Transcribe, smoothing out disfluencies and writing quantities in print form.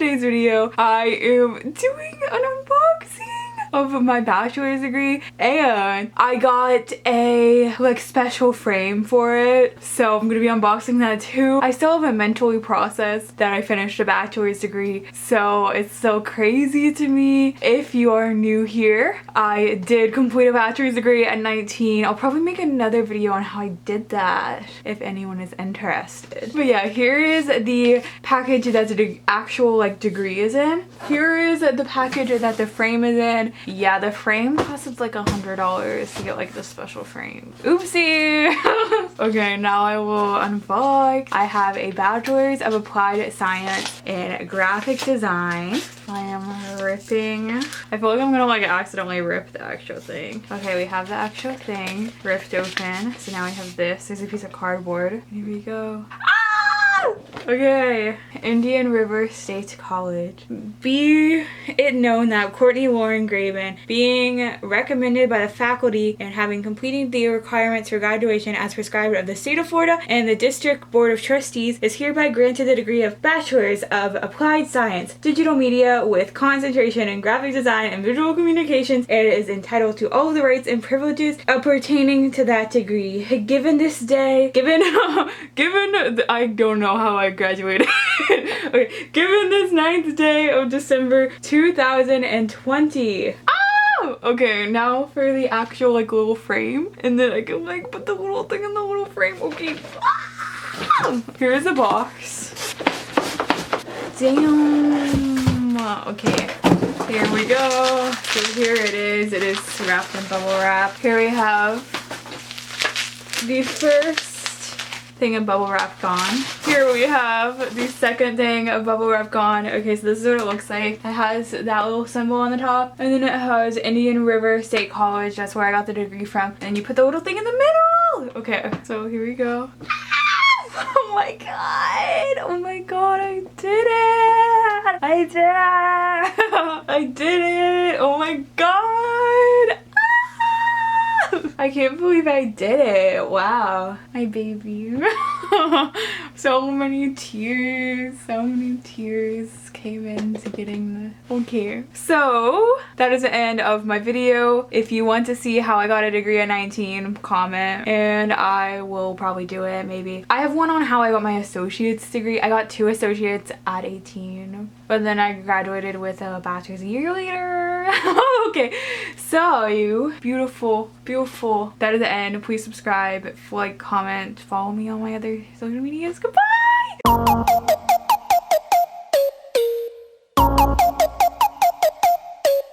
today's video, I am doing an unboxing of my bachelor's degree, and I got a special frame for it, so I'm gonna be unboxing that too. I still haven't mentally processed that I finished a bachelor's degree, so it's so crazy to me. If you are new here, I did complete a bachelor's degree at 19. I'll probably make another video on how I did that if anyone is interested. But yeah, here is the package that the actual degree is in. Here is the package that the frame is in. Yeah, the frame costs like $100 to get the special frame. Oopsie! Okay, now I will unbox. I have a bachelor's of applied science in graphic design. I am ripping. I feel like I'm gonna accidentally rip the actual thing. Okay, we have the actual thing ripped open. So now we have this. There's a piece of cardboard. Here we go. Okay, Indian River State College. Be it known that Courtney Graben, being recommended by the faculty and having completed the requirements for graduation as prescribed of the state of Florida and the District Board of Trustees, is hereby granted the degree of Bachelors of Applied Science, Digital Media with concentration in graphic design and visual communications, and is entitled to all the rights and privileges pertaining to that degree. Given this day, I don't know how I graduated. Okay, given this 9th day of December 2020. Oh! Okay, now for the actual little frame, and then I can put the little thing in the little frame. Okay. Here's the box. Damn. Okay. Here we go. So here it is. It is wrapped in bubble wrap. Here we have the first thing of bubble wrap gone. Here we have the second thing of bubble wrap gone. Okay, so this is what it looks like. It has that little symbol on the top, and then it has Indian River State College. That's where I got the degree from. And you put the little thing in the middle. Okay, so here we go. Oh my god! Oh my god, I did it! I did it! I did it! Oh my god! I can't believe I did it. Wow. My baby. So many tears came into getting the... Okay. So that is the end of my video. If you want to see how I got a degree at 19, comment and I will probably do it maybe. I have one on how I got my associate's degree. I got 2 associates at 18, but then I graduated with a bachelor's a year later. Okay, so you beautiful that is the end. Please subscribe, like, comment, follow me on my other social medias. Goodbye.